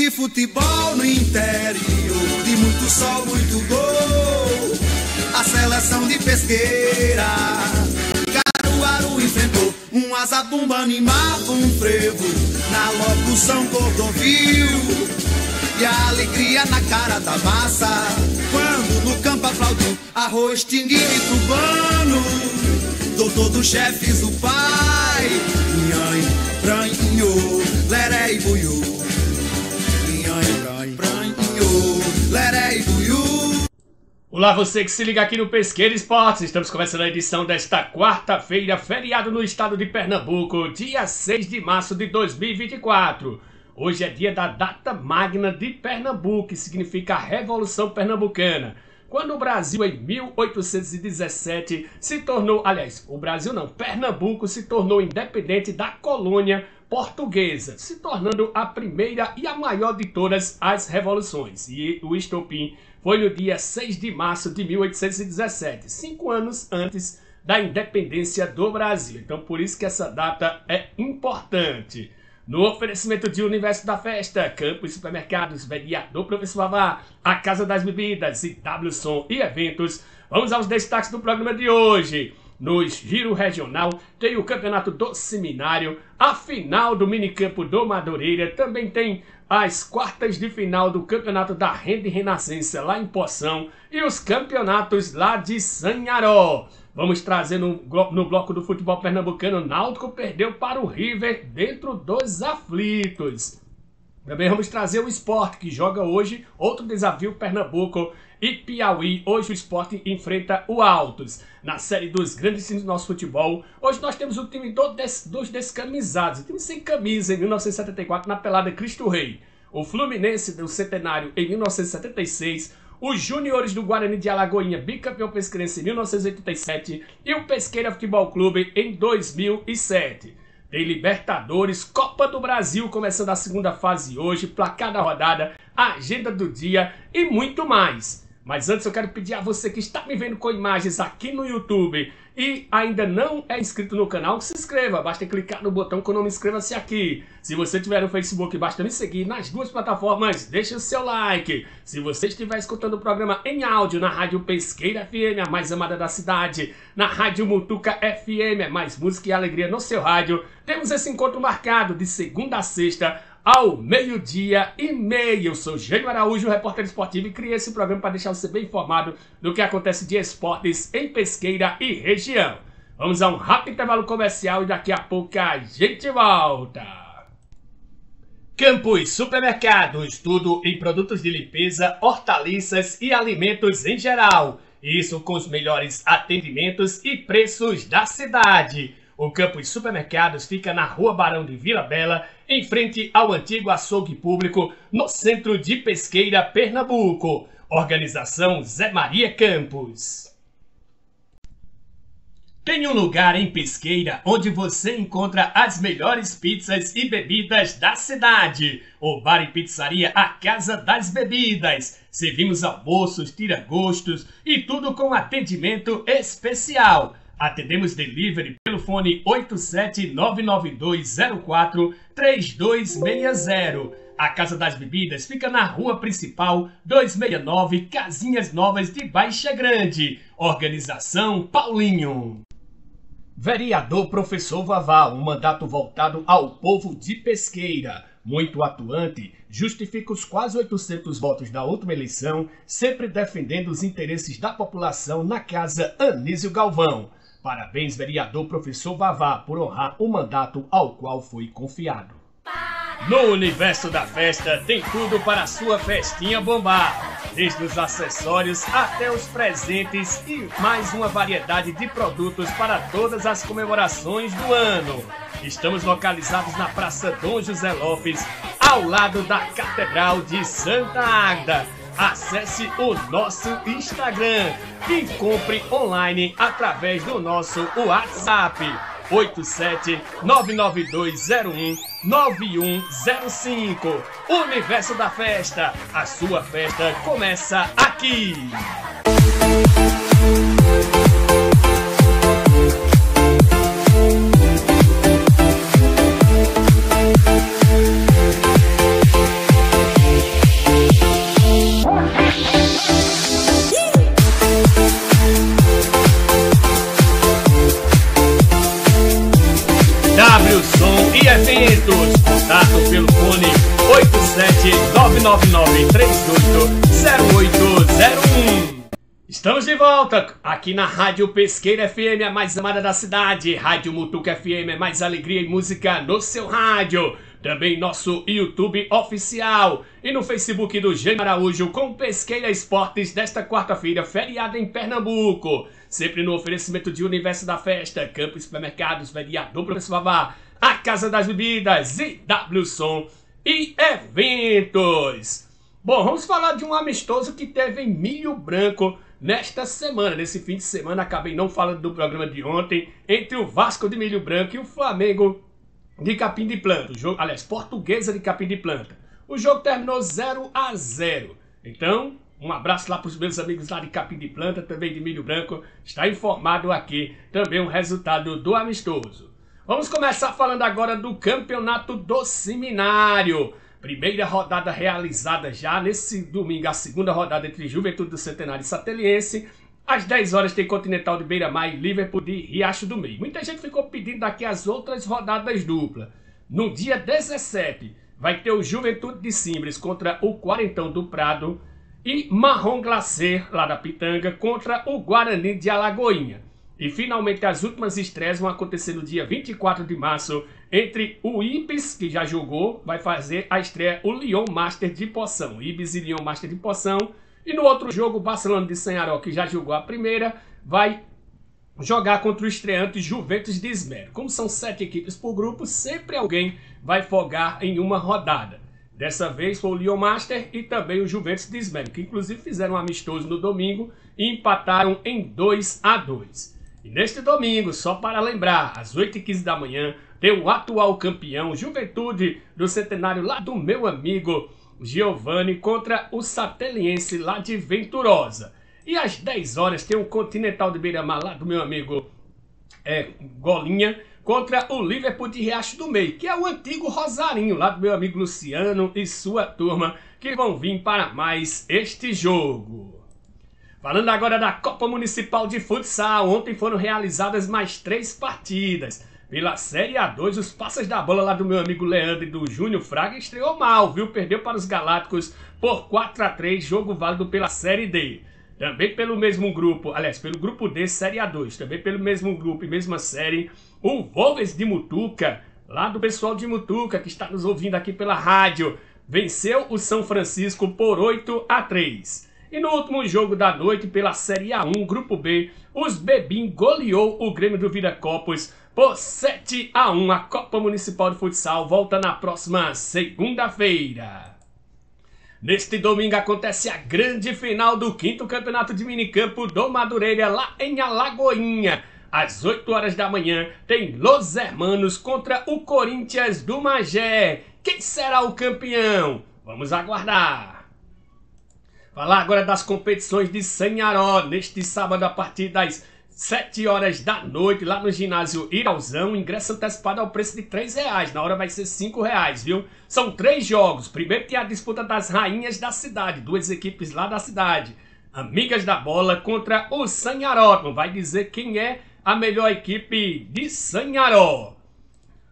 de futebol no interior, de muito sol, muito gol. A seleção de Pesqueira, Caruaru enfrentou um azabumba animado, um frevo na locução Cordovil. E a alegria na cara da massa, quando no campo aplaudiu Arroz, Tinguinho e Tubano. Doutor dos chefes, o pai, Nhanha, Pranho, Leré e Buiú. Nhanha, Pranho, Leré e Buiú. Olá, você que se liga aqui no Pesqueira Esportes. Estamos começando a edição desta quarta-feira, feriado no estado de Pernambuco, dia 6 de março de 2024. Hoje é dia da data magna de Pernambuco, que significa a Revolução Pernambucana. Quando o Brasil, em 1817, se tornou... Aliás, o Brasil não, Pernambuco se tornou independente da colônia portuguesa, se tornando a primeira e a maior de todas as revoluções. E o estopim foi no dia 6 de março de 1817, 5 anos antes da independência do Brasil. Então, por isso que essa data é importante. No oferecimento de Universo da Festa, Campos Supermercados, Vereador Professor Vavá, a Casa das Bebidas e WSOM e Eventos, vamos aos destaques do programa de hoje. No Giro Regional tem o Campeonato do Seminário, a final do Minicampo do Madureira, também tem as quartas de final do Campeonato da Renda e Renascença lá em Poção e os campeonatos lá de Sanharó. Vamos trazer no bloco do futebol pernambucano, Náutico perdeu para o River dentro dos aflitos. Também vamos trazer o Sport, que joga hoje outro desafio Pernambuco e Piauí. Hoje o Sport enfrenta o Altos. Na série dos grandes times do nosso futebol, hoje nós temos o time dos descamisados, o time sem camisa em 1974 na pelada Cristo Rei. O Fluminense do Centenário em 1976, os Júniores do Guarani de Alagoinha, bicampeão pesqueirense em 1987 e o Pesqueira Futebol Clube em 2007. Tem Libertadores, Copa do Brasil começando a segunda fase hoje, placar da rodada, agenda do dia e muito mais. Mas antes eu quero pedir a você que está me vendo com imagens aqui no YouTube e ainda não é inscrito no canal, que se inscreva. Basta clicar no botão com o nome Inscreva-se aqui. Se você estiver no Facebook, basta me seguir nas duas plataformas. Deixe o seu like. Se você estiver escutando o programa em áudio na Rádio Pesqueira FM, a mais amada da cidade, na Rádio Mutuca FM, mais música e alegria no seu rádio, temos esse encontro marcado de segunda a sexta, ao 12h30. Eu sou Jânio Araújo, repórter esportivo, e criei esse programa para deixar você bem informado do que acontece de esportes em Pesqueira e região. Vamos a um rápido intervalo comercial e daqui a pouco a gente volta. Campos Supermercados, tudo em produtos de limpeza, hortaliças e alimentos em geral. Isso com os melhores atendimentos e preços da cidade. O Campos Supermercados fica na Rua Barão de Vila Bela, em frente ao antigo açougue público, no centro de Pesqueira, Pernambuco. Organização Zé Maria Campos. Tem um lugar em Pesqueira onde você encontra as melhores pizzas e bebidas da cidade. O Bar e Pizzaria A Casa das Bebidas. Servimos almoços, tira-gostos e tudo com atendimento especial. Atendemos delivery pelo fone 87992043260. A Casa das Bebidas fica na Rua Principal 269, Casinhas Novas de Baixa Grande. Organização Paulinho. Vereador Professor Vavá, um mandato voltado ao povo de Pesqueira. Muito atuante, justifica os quase 800 votos da última eleição, sempre defendendo os interesses da população na Casa Anísio Galvão. Parabéns, vereador Professor Vavá, por honrar o mandato ao qual foi confiado. No Universo da Festa tem tudo para a sua festinha bombar. Desde os acessórios até os presentes e mais uma variedade de produtos para todas as comemorações do ano. Estamos localizados na Praça Dom José Lopes, ao lado da Catedral de Santa Águeda. Acesse o nosso Instagram e compre online através do nosso WhatsApp 87992019105. Universo da Festa, a sua festa começa aqui. 999380801. Estamos de volta aqui na Rádio Pesqueira FM, a mais amada da cidade. Rádio Mutuca FM, é mais alegria e música no seu rádio. Também nosso YouTube oficial e no Facebook do Jânio Araújo com Pesqueira Esportes desta quarta-feira, feriado em Pernambuco. Sempre no oferecimento de Universo da Festa, Campos Supermercados, Vereador Professor Vavá, a Casa das Bebidas, IW Som e Eventos. Bom, vamos falar de um amistoso que teve em Milho Branco nesta semana. Nesse fim de semana, acabei não falando do programa de ontem, entre o Vasco de Milho Branco e o Flamengo de Capim de Planta. O jogo, aliás, Portuguesa de Capim de Planta. O jogo terminou 0-0. Então, um abraço lá para os meus amigos lá de Capim de Planta, também de Milho Branco. Está informado aqui também o resultado do amistoso. Vamos começar falando agora do Campeonato do Seminário. Primeira rodada realizada já nesse domingo, a segunda rodada entre Juventude do Centenário e Sateliense. Às 10 horas tem Continental de Beira-Mar e Liverpool de Riacho do Meio. Muita gente ficou pedindo daqui as outras rodadas duplas. No dia 17 vai ter o Juventude de Simbres contra o Quarentão do Prado e Marrom Glacê, lá da Pitanga, contra o Guarani de Alagoinha. E finalmente as últimas estreias vão acontecer no dia 24 de março entre o Ibis, que já jogou, vai fazer a estreia o Lyon Master de Poção. Ibis e Lyon Master de Poção. E no outro jogo, o Barcelona de Sanharó, que já jogou a primeira, vai jogar contra o estreante Juventus de Esmero. Como são 7 equipes por grupo, sempre alguém vai folgar em uma rodada. Dessa vez foi o Lyon Master e também o Juventus de Esmero, que inclusive fizeram um amistoso no domingo e empataram em 2-2. E neste domingo, só para lembrar, às 8h15 da manhã, tem o atual campeão Juventude do Centenário lá do meu amigo Giovanni contra o Sateliense lá de Venturosa. E às 10 horas tem o Continental de Beira-Mar lá do meu amigo Golinha contra o Liverpool de Riacho do Meio, que é o antigo Rosarinho lá do meu amigo Luciano e sua turma que vão vir para mais este jogo. Falando agora da Copa Municipal de Futsal, ontem foram realizadas mais 3 partidas. Pela Série A2, os Passas da Bola lá do meu amigo Leandro e do Júnior Fraga estreou mal, viu? Perdeu para os Galácticos por 4-3, jogo válido pela Série D. Também pelo mesmo grupo, aliás, pelo grupo D, Série A2, também pelo mesmo grupo e mesma série, o Wolves de Mutuca, lá do pessoal de Mutuca, que está nos ouvindo aqui pela rádio, venceu o São Francisco por 8-3. E no último jogo da noite, pela Série A1, Grupo B, os Bebim goleou o Grêmio do Viracopos por 7-1. A Copa Municipal de Futsal volta na próxima segunda-feira. Neste domingo acontece a grande final do 5º Campeonato de Minicampo do Madureira, lá em Alagoinha. Às 8 horas da manhã, tem Los Hermanos contra o Corinthians do Magé. Quem será o campeão? Vamos aguardar. Falar agora das competições de Sanharó, neste sábado a partir das 7 horas da noite, lá no ginásio Irauzão, ingresso antecipado ao preço de R$3, na hora vai ser R$5, viu? São 3 jogos, primeiro tem a disputa das rainhas da cidade, 2 equipes lá da cidade, Amigas da Bola contra o Sanharó, não vai dizer quem é a melhor equipe de Sanharó.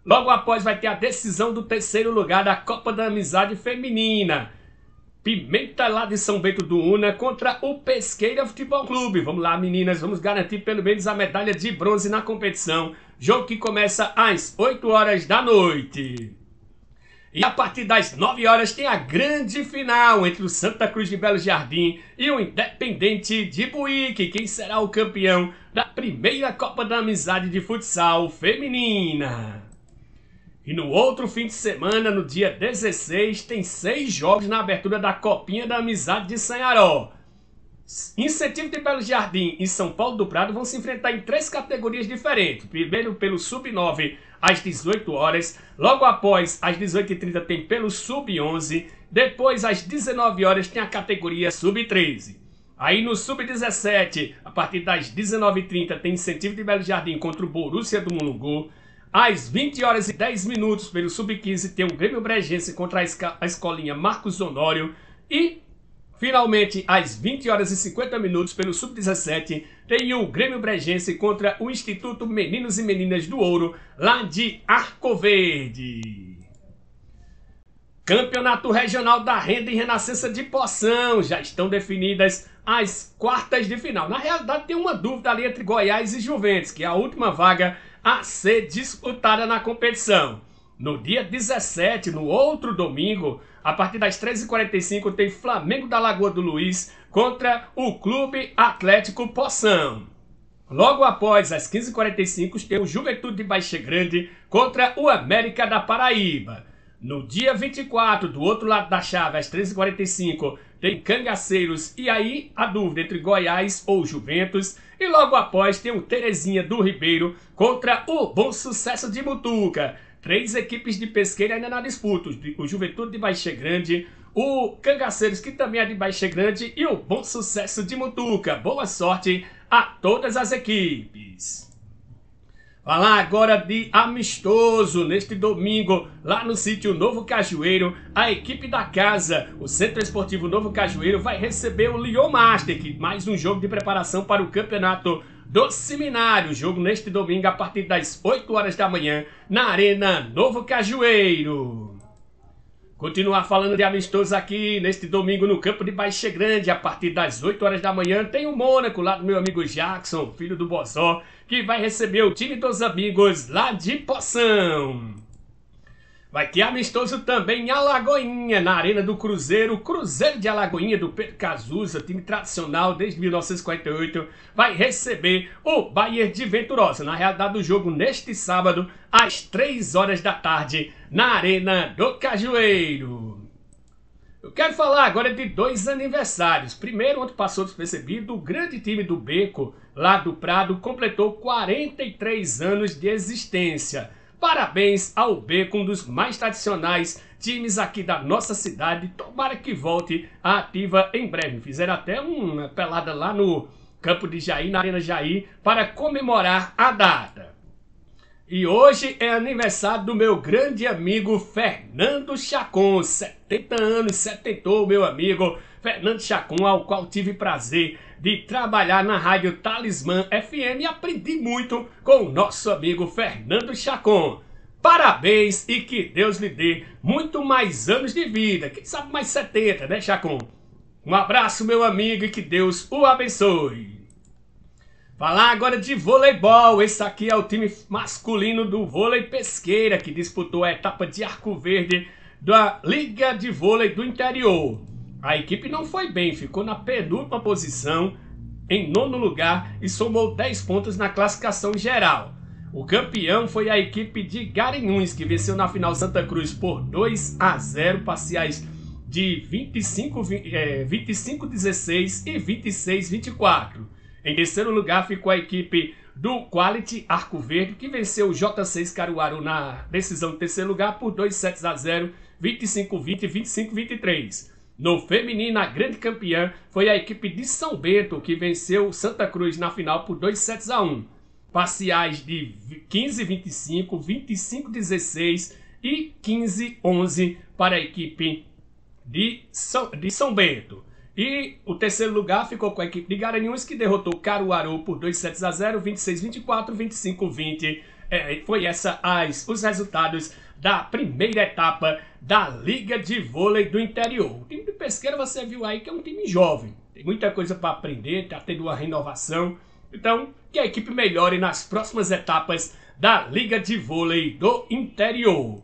Logo após vai ter a decisão do 3º lugar da Copa da Amizade Feminina, Pimenta lá de São Bento do Una contra o Pesqueira Futebol Clube. Vamos lá, meninas, vamos garantir pelo menos a medalha de bronze na competição. Jogo que começa às 8 horas da noite. E a partir das 9 horas tem a grande final entre o Santa Cruz de Belo Jardim e o Independente de Buíque. Quem será o campeão da primeira Copa da Amizade de Futsal Feminina? E no outro fim de semana, no dia 16, tem 6 jogos na abertura da Copinha da Amizade de Sanharó. Incentivo de Belo Jardim e São Paulo do Prado vão se enfrentar em 3 categorias diferentes. Primeiro pelo Sub-9 às 18 horas, logo após às 18h30 tem pelo Sub-11, depois às 19 horas tem a categoria Sub-13. Aí no Sub-17, a partir das 19h30 tem Incentivo de Belo Jardim contra o Borussia do Mulungu. Às 20 horas e 10 minutos, pelo Sub-15, tem o Grêmio Bregense contra a escolinha Marcos Honório. E, finalmente, às 20 horas e 50 minutos, pelo Sub-17, tem o Grêmio Bregense contra o Instituto Meninos e Meninas do Ouro, lá de Arco Verde. Campeonato Regional da Renda e Renascença de Poção. Já estão definidas as quartas de final. Na realidade, tem uma dúvida ali entre Goiás e Juventus, que é a última vaga a ser disputada na competição. No dia 17, no outro domingo, a partir das 13h45, tem Flamengo da Lagoa do Luiz contra o Clube Atlético Poção. Logo após, às 15h45, tem o Juventude de Baixa Grande contra o América da Paraíba. No dia 24, do outro lado da chave, às 13h45, tem Cangaceiros e aí a dúvida entre Goiás ou Juventus. E logo após tem o Terezinha do Ribeiro contra o Bom Sucesso de Mutuca. 3 equipes de Pesqueira ainda na disputa. O Juventude de Baixa Grande, o Cangaceiros, que também é de Baixa Grande, e o Bom Sucesso de Mutuca. Boa sorte a todas as equipes. Falar agora de amistoso. Neste domingo, lá no sítio Novo Cajueiro, a equipe da casa, o Centro Esportivo Novo Cajueiro, vai receber o Lyon Master, mais um jogo de preparação para o campeonato do Seminário. Jogo neste domingo a partir das 8 horas da manhã na Arena Novo Cajueiro. Continuar falando de amistoso aqui neste domingo no campo de Baixa Grande, a partir das 8 horas da manhã, tem o Mônaco, lá do meu amigo Jackson, filho do Bozó, que vai receber o time dos amigos lá de Poção. Vai ter amistoso também em Alagoinha, na Arena do Cruzeiro. O Cruzeiro de Alagoinha, do Pedro Cazuza, time tradicional desde 1948, vai receber o Bayern de Venturosa. Na realidade, o jogo neste sábado, às 3 horas da tarde, na Arena do Cajueiro. Eu quero falar agora de 2 aniversários. Primeiro, onde passou despercebido, o grande time do Beco, lá do Prado, completou 43 anos de existência. Parabéns ao Beco, um dos mais tradicionais times aqui da nossa cidade. Tomara que volte à ativa em breve. Fizeram até uma pelada lá no campo de Jair, na Arena Jair, para comemorar a data. E hoje é aniversário do meu grande amigo Fernando Chacon. 70 anos, setentou meu amigo Fernando Chacon, ao qual tive prazer de trabalhar na Rádio Talismã FM e aprendi muito com o nosso amigo Fernando Chacon. Parabéns e que Deus lhe dê muito mais anos de vida. Quem sabe mais 70, né, Chacon? Um abraço, meu amigo, e que Deus o abençoe. Falar agora de voleibol. Esse aqui é o time masculino do vôlei Pesqueira, que disputou a etapa de Arco Verde da Liga de Vôlei do Interior. A equipe não foi bem, ficou na penúltima posição, em 9º lugar, e somou 10 pontos na classificação geral. O campeão foi a equipe de Garanhuns, que venceu na final Santa Cruz por 2-0, parciais de 25-16 e 26-24. Em terceiro lugar ficou a equipe do Quality Arco Verde, que venceu o J6 Caruaru na decisão do terceiro lugar por 2-0, 25-20 e 25-23. No feminino, a grande campeã foi a equipe de São Bento, que venceu o Santa Cruz na final por 2-1. Parciais de 15-25, 25-16 e 15-11 para a equipe de São Bento. E o terceiro lugar ficou com a equipe de Garanhuns, que derrotou Caruaru por 2-0, 26-24, 25-20. Foi os resultados da primeira etapa da Liga de Vôlei do Interior. O time de Pesqueira, você viu aí que é um time jovem. Tem muita coisa para aprender, está tendo uma renovação. Então, que a equipe melhore nas próximas etapas da Liga de Vôlei do Interior.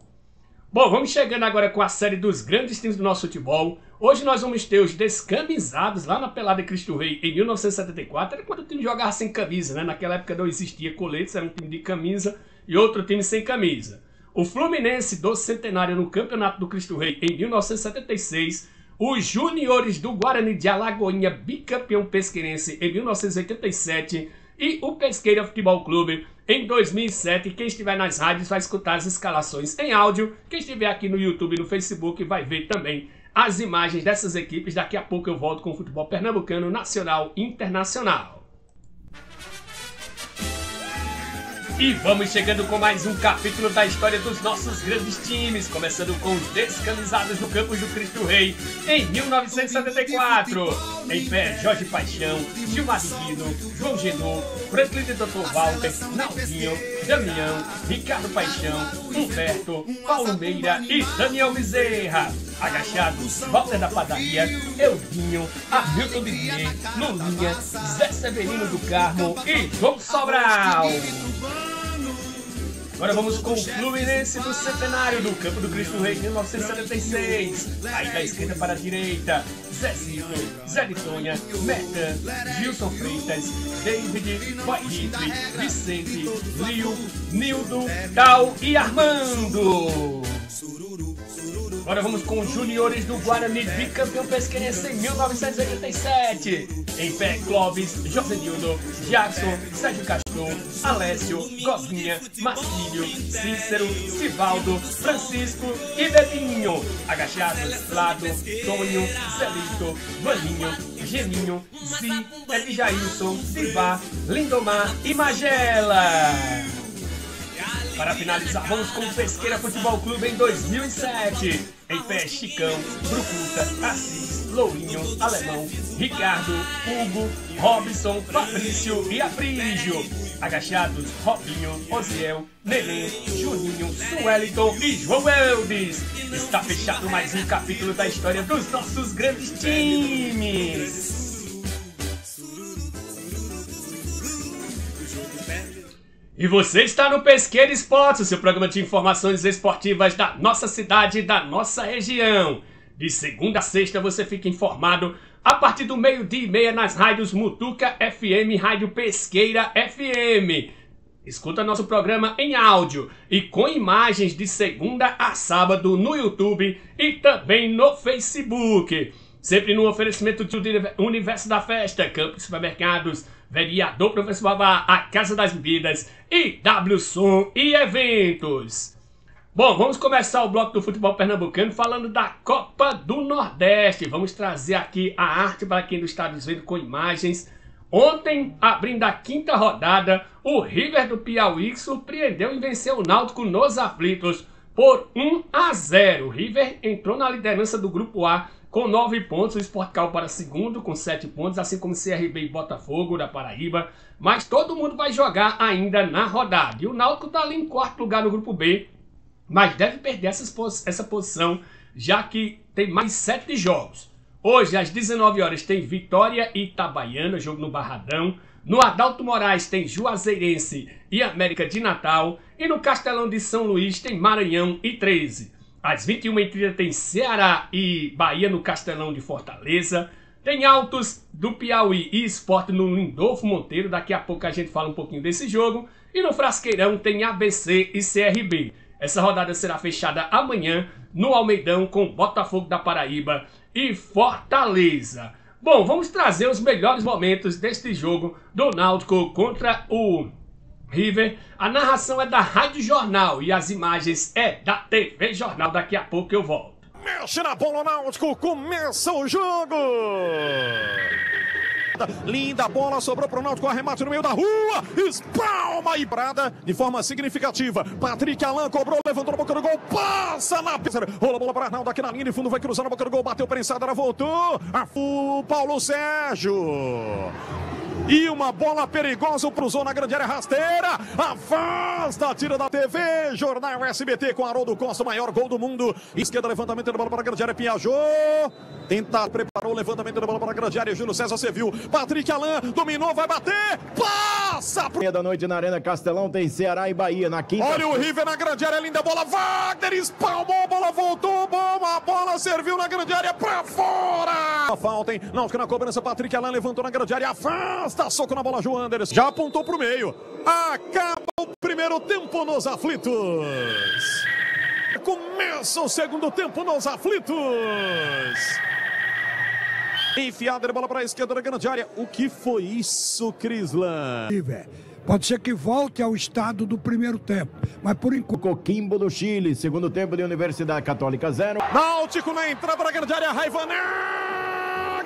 Bom, vamos chegando agora com a série dos grandes times do nosso futebol. Hoje nós vamos ter os descamisados lá na Pelada Cristo Rei em 1974. Era quando o time jogava sem camisa, né? Naquela época não existia coletes, era um time de camisa e outro time sem camisa. O Fluminense do Centenário no Campeonato do Cristo Rei em 1976. Os Juniores do Guarani de Alagoinha, bicampeão pesqueirense em 1987. E o Pesqueira Futebol Clube em 2007. Quem estiver nas rádios vai escutar as escalações em áudio. Quem estiver aqui no YouTube e no Facebook vai ver também as imagens dessas equipes. Daqui a pouco eu volto com o futebol pernambucano, nacional e internacional. E vamos chegando com mais um capítulo da história dos nossos grandes times, começando com os descamisados do Campos do Cristo Rei, em 1974. Em pé, Jorge Paixão, Gilmar Divino, João Genô, Franklin de Dr. Walter, Naldinho, Damião, Ricardo Paixão, Humberto, Paulo Meira e Daniel Bezerra. Agachados, Walter da Padaria, Eudinho, Hamilton Didier, Lulinha, Zé Severino do Carmo e João Sobral. Agora vamos com o Fluminense do Centenário do Campo do Cristo Rei, 1976. Aí da esquerda para a direita, Zezito, Zé de Tonha, Mercan, Gilson Freitas, David, Boy Hitler, Vicente, Lio, Nildo, Dal e Armando. Agora vamos com os juniores do Guarani, bicampeão pesquense em 1987. Em pé, Clóvis, Josenildo, Jackson, Sérgio Castro, Alessio, Gozinha, Marcílio, Cícero, Sivaldo, Francisco e Belinho. Agachados, Lado, Tonho, Celito, Vaninho, Geninho, Zi, Edjailson, Sivá, Lindomar e Magela. Para finalizar, vamos com o Pesqueira Futebol Clube em 2007. Em pé, Chicão, Brucuta, Assis, Lourinho, Alemão, Ricardo, Hugo, Robson, Fabrício e Aprígio. Agachados, Robinho, Osiel, Neném, Juninho, Sueliton e João Eldes. Está fechado mais um capítulo da história dos nossos grandes times. E você está no Pesqueira Esportes, o seu programa de informações esportivas da nossa cidade e da nossa região. De segunda a sexta você fica informado a partir do 12h30 nas rádios Mutuca FM, Rádio Pesqueira FM. Escuta nosso programa em áudio e com imagens de segunda a sábado no YouTube e também no Facebook. Sempre no oferecimento do Universo da Festa, Campos Supermercados, Vereador Professor Babá, a Casa das Bebidas e W Som e Eventos. Bom, vamos começar o bloco do futebol pernambucano falando da Copa do Nordeste. Vamos trazer aqui a arte para quem não está nos vendo com imagens. Ontem, abrindo a quinta rodada, o River do Piauí surpreendeu e venceu o Náutico nos aflitos por 1-0. O River entrou na liderança do Grupo A com 9 pontos, o Sport caiu para segundo com 7 pontos, assim como CRB e Botafogo da Paraíba. Mas todo mundo vai jogar ainda na rodada. E o Náutico está ali em quarto lugar no Grupo B, mas deve perder essa posição, já que tem mais 7 jogos. Hoje, às 19 horas, tem Vitória e Itabaiana, jogo no Barradão. No Adalto Moraes tem Juazeirense e América de Natal. E no Castelão de São Luís tem Maranhão e 13. Às 21h30 tem Ceará e Bahia no Castelão de Fortaleza. Tem Altos do Piauí e Sport no Lindolfo Monteiro. Daqui a pouco a gente fala um pouquinho desse jogo. E no Frasqueirão tem ABC e CRB. Essa rodada será fechada amanhã no Almeidão com Botafogo da Paraíba e Fortaleza. Bom, vamos trazer os melhores momentos deste jogo do Náutico contra o River. A narração é da Rádio Jornal e as imagens é da TV Jornal. Daqui a pouco eu volto. Mexe na bola, Náutico, começa o jogo! Linda bola, sobrou pro Náutico, arremate no meio da rua, espalma e brada de forma significativa. Patrick Alain cobrou, levantou na boca do gol, passa na pista, rola a bola para Arnaldo aqui na linha de fundo, vai cruzar na boca do gol, bateu prensada, ela voltou, Paulo Sérgio. E uma bola perigosa, cruzou na grande área rasteira, afasta, tira da TV, Jornal SBT com Haroldo Costa, o maior gol do mundo. Esquerda, levantamento da bola para a grande área, Piajô, tenta, preparou o levantamento da bola para a grande área, Júlio César, você viu, Patrick Alain, dominou, vai bater, passa! Meia da noite na Arena Castelão tem Ceará e Bahia na quinta. Olha o River na grande área, linda bola, Wagner espalmou, a bola voltou, a bola serviu na grande área, pra fora! A falta, hein, Náutico na cobrança, Patrick Alain levantou na grande área, afasta! Dá soco na bola, João Anderson. Já apontou pro meio. Acaba o primeiro tempo nos aflitos. Começa o segundo tempo nos aflitos. Enfiada de bola para a esquerda da grande área. O que foi isso, Crislan? Pode ser que volte ao estado do primeiro tempo, mas por enquanto... Coquimbo do Chile, segundo tempo de Universidade Católica 0. Náutico na entrada da grande área, Raivané.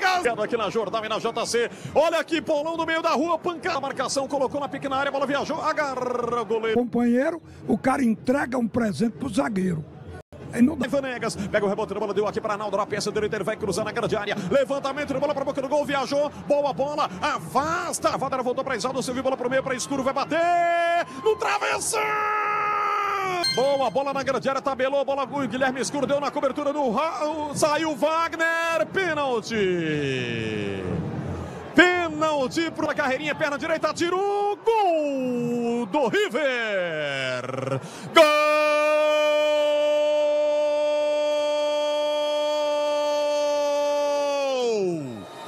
Vanegas! Aqui na Jordão e na JC. Olha aqui, Paulão do meio da rua, pancada. A marcação, colocou na pequena área, a bola viajou, agarra o goleiro. Companheiro, o cara entrega um presente pro zagueiro. Vanegas, pega o rebote da bola, deu aqui para Arnaldo, na peça direita, ele vai cruzar na grande área, levantamento de bola para a boca do gol, viajou, boa bola, afasta, a Vadara voltou para Isaldo, serviu bola para o meio, para Escuro, vai bater, no travessão! Boa bola na grande área, tabelou a bola, o Guilherme Escuro deu na cobertura do saiu Wagner, pênalti! Pênalti para a carreirinha, perna direita, tirou, gol do River! Gol!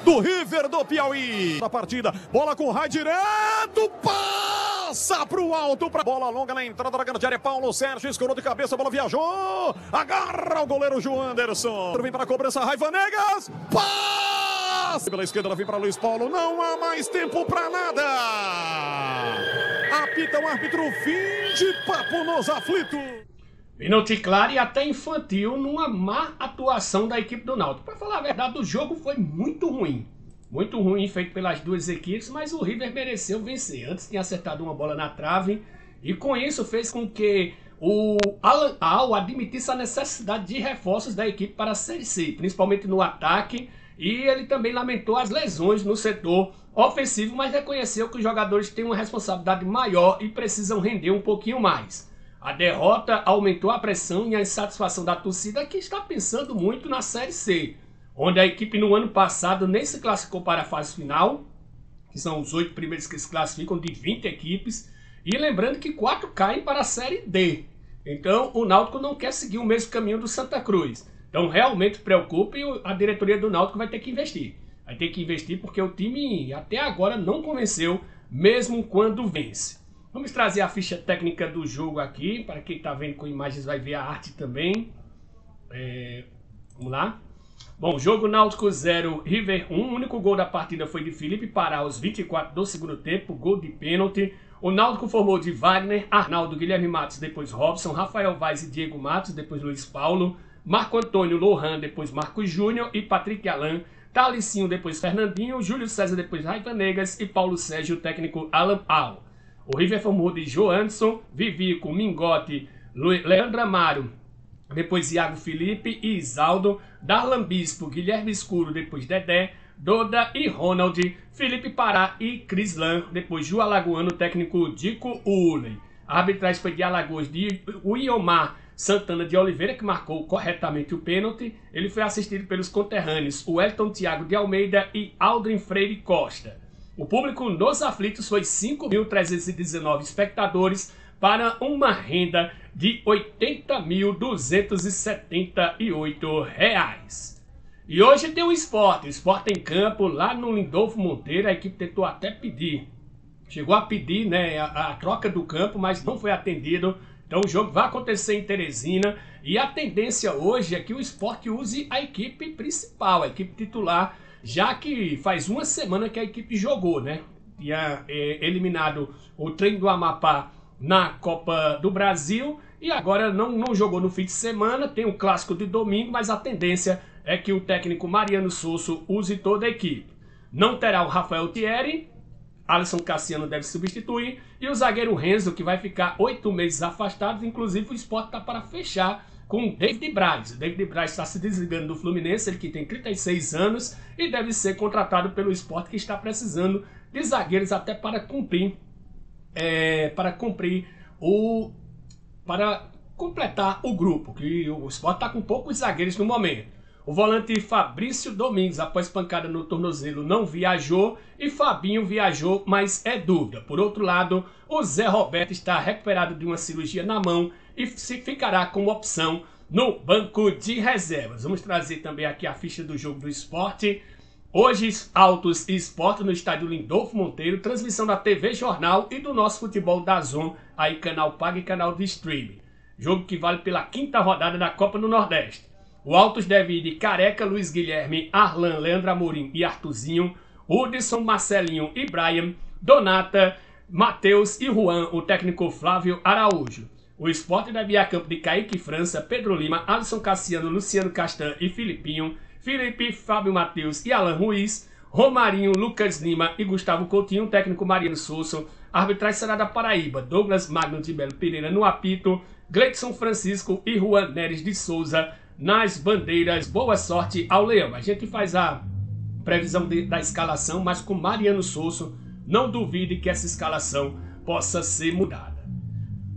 Do River do Piauí. Da partida, bola com raio direto, passa pro alto, pra bola longa na entrada da grande área, Paulo Sérgio escorou de cabeça, a bola viajou, agarra o goleiro João Anderson. Vem para a cobrança, Raiva Negas, passa! Pela esquerda ela vem para Luiz Paulo, não há mais tempo pra nada. Apita o árbitro, fim de papo nos aflitos. Pênalti claro e até infantil numa má atuação da equipe do Náutico. Para falar a verdade, o jogo foi muito ruim. Muito ruim feito pelas duas equipes, mas o River mereceu vencer. Antes tinha acertado uma bola na trave e com isso fez com que o Alan Al admitisse a necessidade de reforços da equipe para a Série C, principalmente no ataque. E ele também lamentou as lesões no setor ofensivo, mas reconheceu que os jogadores têm uma responsabilidade maior e precisam render um pouquinho mais. A derrota aumentou a pressão e a insatisfação da torcida que está pensando muito na Série C, onde a equipe no ano passado nem se classificou para a fase final, que são os 8 primeiros que se classificam de 20 equipes, e lembrando que 4 caem para a Série D. Então o Náutico não quer seguir o mesmo caminho do Santa Cruz. Então realmente preocupa e a diretoria do Náutico vai ter que investir. Vai ter que investir porque o time até agora não convenceu, mesmo quando vence. Vamos trazer a ficha técnica do jogo aqui, para quem está vendo com imagens vai ver a arte também. Vamos lá. Bom, jogo Náutico 0, River 1. O único gol da partida foi de Felipe Pará aos 24 do segundo tempo, gol de pênalti. O Náutico formou de Wagner, Arnaldo, Guilherme Matos, depois Robson, Rafael Vaz e Diego Matos, depois Luiz Paulo, Marco Antônio Lohan, depois Marcos Júnior e Patrick Alain, Talicinho, depois Fernandinho, Júlio César, depois Raiva Negas e Paulo Sérgio, técnico Alan Al. O River formou de Joanderson, Vivico, Mingote, Leandro Amaro, depois Iago Felipe e Isaldo, Darlan Bispo, Guilherme Escuro, depois Dedé, Doda e Ronald, Felipe Pará e Crislan, depois Ju Alagoano, técnico Dico Uley. A arbitragem foi de Alagoas de Iomar Santana de Oliveira, que marcou corretamente o pênalti. Ele foi assistido pelos conterrâneos Wellington Thiago de Almeida e Aldrin Freire Costa. O público nos aflitos foi 5.319 espectadores para uma renda de R$ 80.278. E hoje tem o Sport em campo lá no Lindolfo Monteiro. A equipe tentou até pedir, chegou a pedir, né, a troca do campo, mas não foi atendido. Então o jogo vai acontecer em Teresina e a tendência hoje é que o Sport use a equipe principal, a equipe titular, já que faz uma semana que a equipe jogou, né? Tinha eliminado o Trem do Amapá na Copa do Brasil e agora não jogou no fim de semana. Tem o clássico de domingo, mas a tendência é que o técnico Mariano Sosso use toda a equipe. Não terá o Rafael Thierry, Alisson Cassiano deve substituir e o zagueiro Renzo, que vai ficar 8 meses afastado. Inclusive o Sport está para fechar com o David Braz. O David Braz está se desligando do Fluminense, ele que tem 36 anos e deve ser contratado pelo Sport, que está precisando de zagueiros até para completar o grupo, que o Sport está com poucos zagueiros no momento. O volante Fabrício Domingues, após pancada no tornozelo, não viajou e Fabinho viajou, mas é dúvida. Por outro lado, o Zé Roberto está recuperado de uma cirurgia na mão e ficará como opção no banco de reservas. Vamos trazer também aqui a ficha do jogo do Sport. Hoje, Autos e Sport no estádio Lindolfo Monteiro, transmissão da TV Jornal e do nosso futebol da Zon, aí canal pago e canal de streaming. Jogo que vale pela 5ª rodada da Copa do Nordeste. O Autos deve ir de Careca, Luiz Guilherme, Arlan, Leandro Amorim e Artuzinho, Hudson, Marcelinho e Brian, Donata, Matheus e Juan, o técnico Flávio Araújo. O Sport deve ir a campo de Kaique França, Pedro Lima, Alisson Cassiano, Luciano Castan e Filipinho, Felipe, Fábio Matheus e Alan Ruiz, Romarinho, Lucas Lima e Gustavo Coutinho, técnico Mariano Souza, arbitragem será da Paraíba, Douglas Magno de Belo Pereira no apito, Gleidson Francisco e Juan Neres de Souza nas bandeiras. Boa sorte ao Leão. A gente faz a previsão da escalação, mas com Mariano Souza, não duvide que essa escalação possa ser mudada.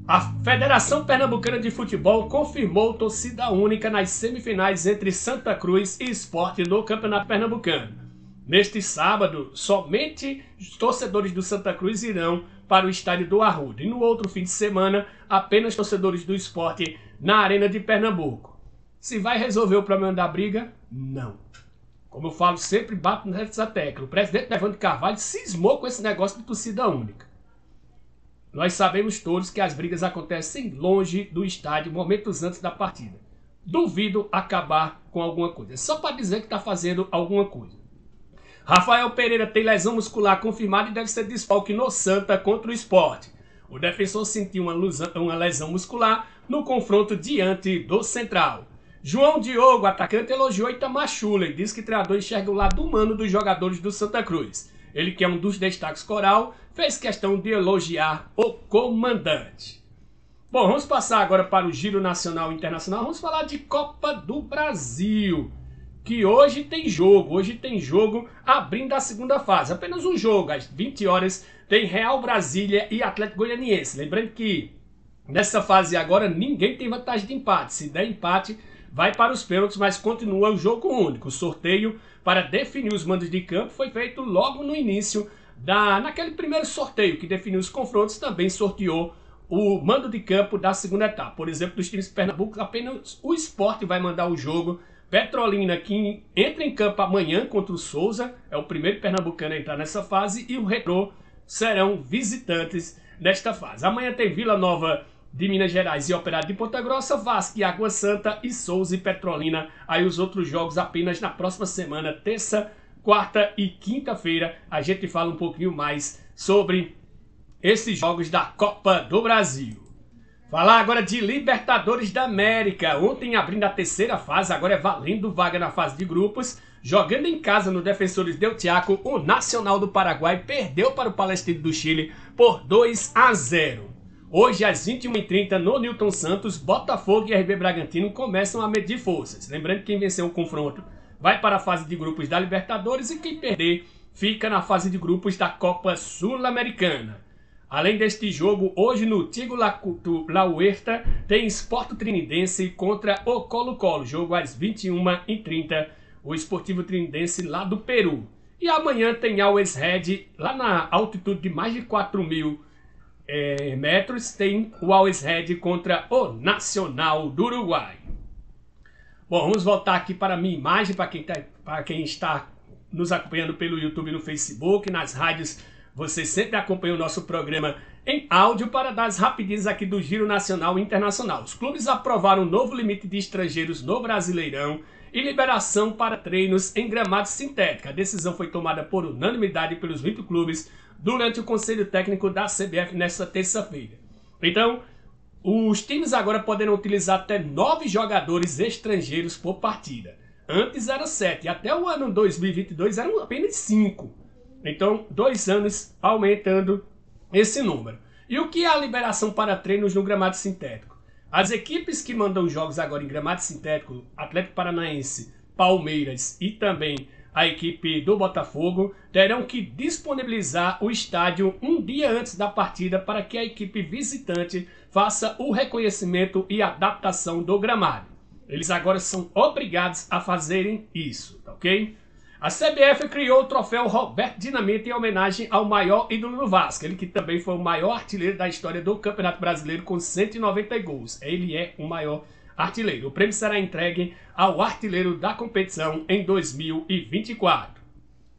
A Federação Pernambucana de Futebol confirmou torcida única nas semifinais entre Santa Cruz e Sport no Campeonato Pernambucano. Neste sábado, somente os torcedores do Santa Cruz irão para o estádio do Arruda. E no outro fim de semana, apenas torcedores do Sport na Arena de Pernambuco. Se vai resolver o problema da briga? Não. Como eu falo, sempre bato nessa tecla. O presidente Evandro Carvalho cismou com esse negócio de torcida única. Nós sabemos todos que as brigas acontecem longe do estádio, momentos antes da partida. Duvido acabar com alguma coisa. Só para dizer que está fazendo alguma coisa. Rafael Pereira tem lesão muscular confirmada e deve ser desfalque no Santa contra o Sport. O defensor sentiu uma lesão muscular no confronto diante do Central. João Diogo, atacante, elogiou Itamar Schüller e disse que o treinador enxerga o lado humano dos jogadores do Santa Cruz. Ele, que é um dos destaques coral, fez questão de elogiar o comandante. Bom, vamos passar agora para o Giro Nacional e Internacional. Vamos falar de Copa do Brasil, que hoje tem jogo abrindo a segunda fase. Apenas um jogo, às 20 horas, tem Real Brasília e Atlético Goianiense. Lembrando que nessa fase agora ninguém tem vantagem de empate. Se der empate, vai para os pênaltis, mas continua o jogo único. O sorteio para definir os mandos de campo foi feito logo no início, naquele primeiro sorteio que definiu os confrontos, também sorteou o mando de campo da segunda etapa. Por exemplo, dos times de Pernambuco, apenas o Sport vai mandar o jogo. Petrolina, que entra em campo amanhã contra o Souza, é o primeiro pernambucano a entrar nessa fase, e o Retrô serão visitantes nesta fase. Amanhã tem Vila Nova de Minas Gerais e Operário de Ponta Grossa, Vasco e Água Santa, e Souza e Petrolina. Aí os outros jogos apenas na próxima semana, terça, quarta e quinta-feira. A gente fala um pouquinho mais sobre esses jogos da Copa do Brasil. Falar agora de Libertadores da América. Ontem abrindo a terceira fase, agora é valendo vaga na fase de grupos. Jogando em casa no Defensores del Chaco, o Nacional do Paraguai perdeu para o Palestino do Chile por 2-0. Hoje, às 21h30, no Newton Santos, Botafogo e RB Bragantino começam a medir forças. Lembrando que quem venceu o confronto vai para a fase de grupos da Libertadores e quem perder fica na fase de grupos da Copa Sul-Americana. Além deste jogo, hoje no Tigo La Huerta tem Sport Trinidense contra o Colo-Colo. Jogo às 21h30, o Esportivo Trinidense lá do Peru. E amanhã tem Always Red, lá na altitude de mais de 4.000 metros, tem o Always Red contra o Nacional do Uruguai. Bom, vamos voltar aqui para a minha imagem, para quem está nos acompanhando pelo YouTube e no Facebook, nas rádios. Você sempre acompanha o nosso programa em áudio para dar as rapidinhas aqui do Giro Nacional e Internacional. Os clubes aprovaram um novo limite de estrangeiros no Brasileirão e liberação para treinos em gramado sintético. A decisão foi tomada por unanimidade pelos 20 clubes durante o Conselho Técnico da CBF nesta terça-feira. Então, os times agora poderão utilizar até 9 jogadores estrangeiros por partida. Antes eram 7, até o ano 2022 eram apenas 5. Então, 2 anos aumentando esse número. E o que é a liberação para treinos no gramado sintético? As equipes que mandam jogos agora em gramado sintético, Atlético Paranaense, Palmeiras e também a equipe do Botafogo, terão que disponibilizar o estádio um dia antes da partida para que a equipe visitante faça o reconhecimento e adaptação do gramado. Eles agora são obrigados a fazerem isso, ok? A CBF criou o troféu Roberto Dinamite em homenagem ao maior ídolo do Vasco, ele que também foi o maior artilheiro da história do Campeonato Brasileiro com 190 gols. Ele é o maior artilheiro. O prêmio será entregue ao artilheiro da competição em 2024.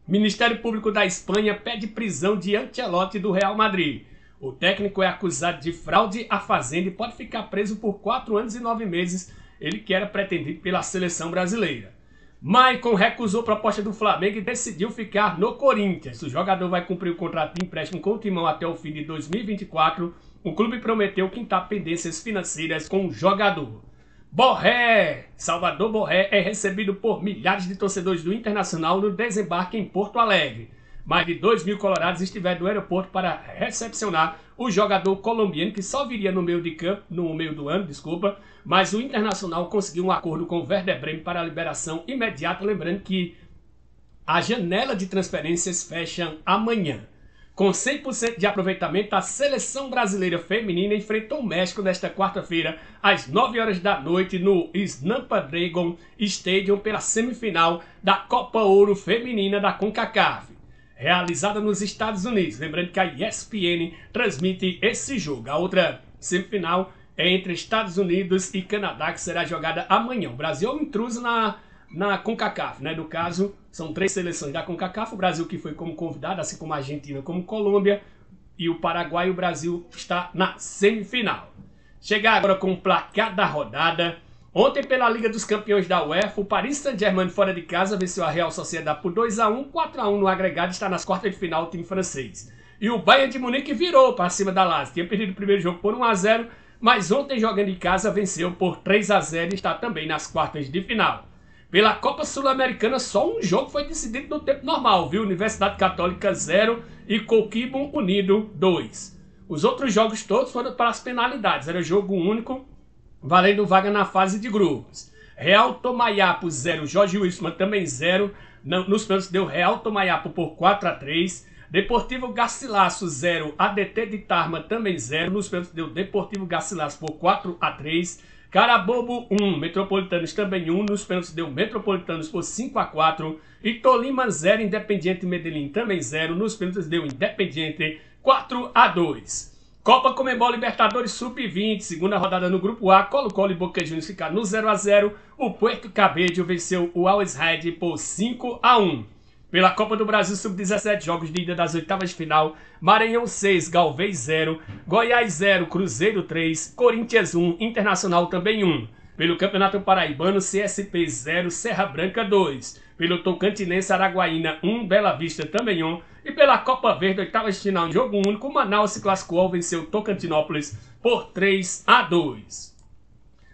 Ministério Público da Espanha pede prisão de Ancelotti do Real Madrid. O técnico é acusado de fraude à Fazenda e pode ficar preso por 4 anos e 9 meses, ele que era pretendido pela seleção brasileira. Maicon recusou a proposta do Flamengo e decidiu ficar no Corinthians. O jogador vai cumprir o contrato de empréstimo com o Timão até o fim de 2024. O clube prometeu quitar pendências financeiras com o jogador. Borré, Salvador Borré é recebido por milhares de torcedores do Internacional no desembarque em Porto Alegre. Mais de 2.000 colorados estiveram no aeroporto para recepcionar o jogador colombiano que só viria no meio do ano, mas o Internacional conseguiu um acordo com o Werder Bremen para a liberação imediata, lembrando que a janela de transferências fecha amanhã. Com 100% de aproveitamento, a seleção brasileira feminina enfrentou o México nesta quarta-feira, às 9 horas da noite, no Snapdragon Stadium, pela semifinal da Copa Ouro Feminina da CONCACAF, realizada nos Estados Unidos. Lembrando que a ESPN transmite esse jogo. A outra semifinal é entre Estados Unidos e Canadá, que será jogada amanhã. O Brasil é um intruso na CONCACAF, né? No caso, são 3 seleções da CONCACAF, o Brasil que foi como convidado, assim como a Argentina, como Colômbia, e o Paraguai. O Brasil está na semifinal. Chegar agora com o placar da rodada. Ontem, pela Liga dos Campeões da UEFA, o Paris Saint-Germain fora de casa venceu a Real Sociedade por 2-1, 4-1 no agregado, está nas quartas de final o time francês. E o Bayern de Munique virou para cima da Lazio, tinha perdido o primeiro jogo por 1-0, mas ontem, jogando em casa, venceu por 3-0 e está também nas quartas de final. Pela Copa Sul-Americana, só um jogo foi decidido no tempo normal, viu? Universidade Católica 0 e Coquimbo Unido 2. Os outros jogos todos foram para as penalidades, era jogo único, valendo vaga na fase de grupos. Real Tomayapo 0, Jorge Wilson também 0, nos pênaltis deu Real Tomayapo por 4-3. Deportivo Garcilasso 0, ADT de Tarma também 0, nos pênaltis deu Deportivo Garcilasso por 4-3. Carabobo 1, Metropolitanos também 1, nos pênaltis deu Metropolitanos por 5-4. E Tolima 0, Independiente Medellín também 0, nos pênaltis deu Independiente 4-2. Copa Conmebol Libertadores Sub-20, segunda rodada no Grupo A, Colo-Colo e Boca Juniors ficaram no 0-0. O Puerto Cabello venceu o Always Red por 5-1. Pela Copa do Brasil Sub-17, jogos de ida das oitavas de final, Maranhão 6, Galvez 0, Goiás 0, Cruzeiro 3, Corinthians 1, Internacional também 1. Pelo Campeonato Paraibano, CSP 0, Serra Branca 2. Pelo Tocantinense, Araguaína 1, Bela Vista também 1. E pela Copa Verde, oitavas de final em jogo único, Manaus se classificou, venceu Tocantinópolis por 3-2.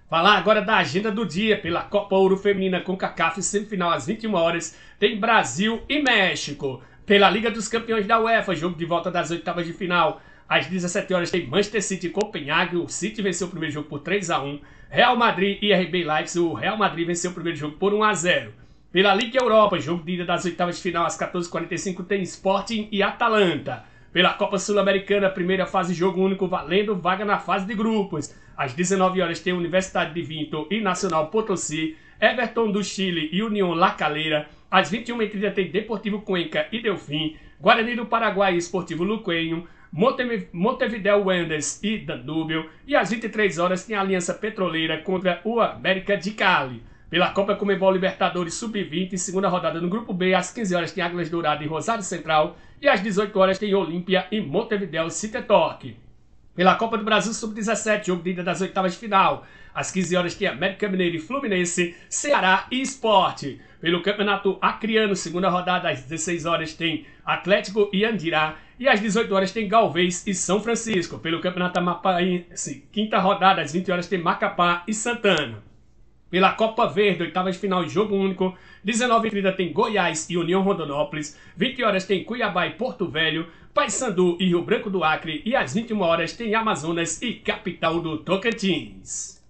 Falar agora da agenda do dia. Pela Copa Ouro Feminina CONCACAF, semifinal às 21 horas, tem Brasil e México. Pela Liga dos Campeões da UEFA, jogo de volta das oitavas de final, às 17 horas tem Manchester City e Copenhague. O City venceu o primeiro jogo por 3-1. Real Madrid e RB Leipzig. O Real Madrid venceu o primeiro jogo por 1-0. Pela Liga Europa, jogo de ida das oitavas de final às 14h45, tem Sporting e Atalanta. Pela Copa Sul-Americana, primeira fase, jogo único, valendo vaga na fase de grupos. Às 19 horas tem Universidade de Vinto e Nacional Potosí, Everton do Chile e União La Calera. Às 21h30 tem Deportivo Cuenca e Delfim, Guarani do Paraguai e Esportivo Luquenho, Montevideo Wanderers e Danúbio. E às 23 horas tem a Aliança Petroleira contra o América de Cali. Pela Copa Conmebol Libertadores Sub-20, segunda rodada no Grupo B, às 15 horas tem Águilas Douradas e Rosário Central. E às 18 horas tem Olímpia e Montevideo City Torque. Pela Copa do Brasil Sub-17, jogo de ida das oitavas de final. Às 15 horas tem América Mineiro e Fluminense, Ceará e Sport. Pelo Campeonato Acreano, segunda rodada, às 16 horas tem Atlético e Andirá. E às 18 horas tem Galvez e São Francisco. Pelo Campeonato Amapaense, quinta rodada, às 20 horas tem Macapá e Santana. Pela Copa Verde, oitavas de final e jogo único, 19h30 tem Goiás e União Rondonópolis, 20 horas tem Cuiabá e Porto Velho, Paysandu e Rio Branco do Acre, e às 21 horas tem Amazonas e Capital do Tocantins.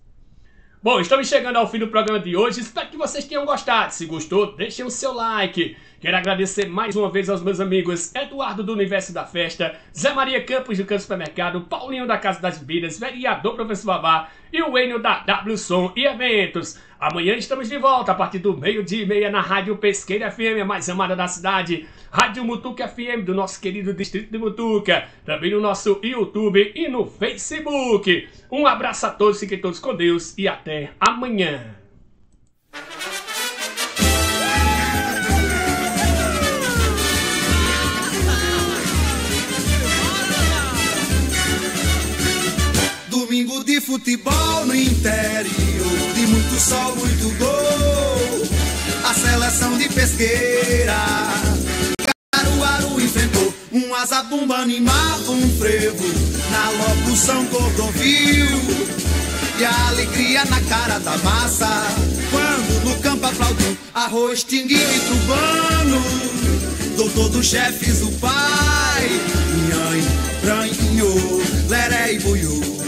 Bom, estamos chegando ao fim do programa de hoje, espero que vocês tenham gostado. Se gostou, deixem o seu like. Quero agradecer mais uma vez aos meus amigos Eduardo do Universo da Festa, Zé Maria Campos do Campo Supermercado, Paulinho da Casa das Bebidas, Vereador Professor Babá e o Enio da W Som e Eventos. Amanhã estamos de volta a partir do 12h30 na Rádio Pesqueira FM, a mais amada da cidade, Rádio Mutuca FM do nosso querido distrito de Mutuca, também no nosso YouTube e no Facebook. Um abraço a todos, fiquem todos com Deus e até amanhã. Domingo de futebol no interior, de muito sol, muito gol. A seleção de Pesqueira, Caruaru enfrentou um Azabumba, animava um frevo na locução Cordovil. e a alegria na cara da massa. Quando no campo aplaudiu arroz, tinguinho e tubano, doutor dos chefes, o pai. Nhan, ranho, leré e buiú.